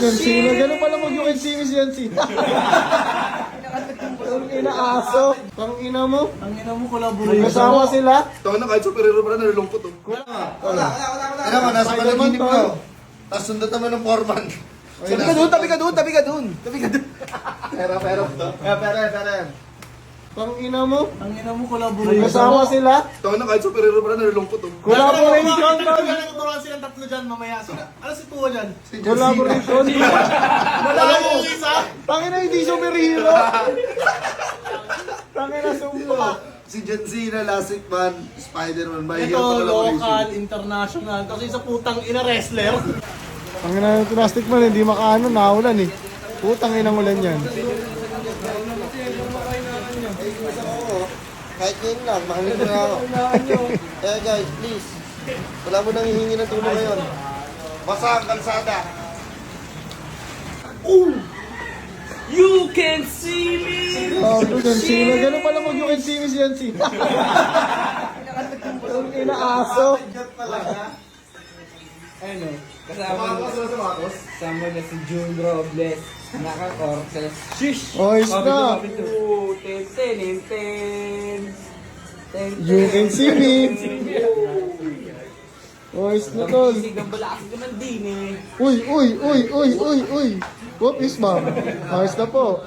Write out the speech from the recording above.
Yan sino, gano'n pala mag you can see me si Yan sino. Ang inaaso. Ang ina mo. Ang ina mo, collaboration. Kasama sila. Tawag na kahit superhero pa na nalulungkot oh. Wala. Ano mo, nasa panaginip mo. Tapos sundan naman ng foreman. Tabi ka doon. Pera to. Pera. Ang ina mo. Ang ina mo, collaboration. Kasama sila. Tawag na kahit superhero pa na nalulungkot oh. Collaboration. Tuturuan silang tatlo dyan mamaya. Ano si Tuwa dyan? Collaboration. Wala mo isa. Tangina hindi superhero. Tangina sumpo. Si Gen Z na Lasik Man, Spider-Man, may Ito, local, international. Kasi sa putang ina wrestler. Tangina yung plastic man hindi makaano naulan eh. Putang inang ulan yan. Kahit ngayon lang, makamit mo na ako. Eh guys, please. Wala mo nang hihingi ng tulong ngayon. Basa ang kalsada. You can see me! Oh, Yan sino, gano'n pala mag you can see me si Yan sino. Ang inaaso. Ano, kasama na si June Robles, naka-cortes. Shish! Oh, is na. You can see me. Oh, is na tol. Sigang balakid naman din eh. Uy. What is ma'am? Ayos na po.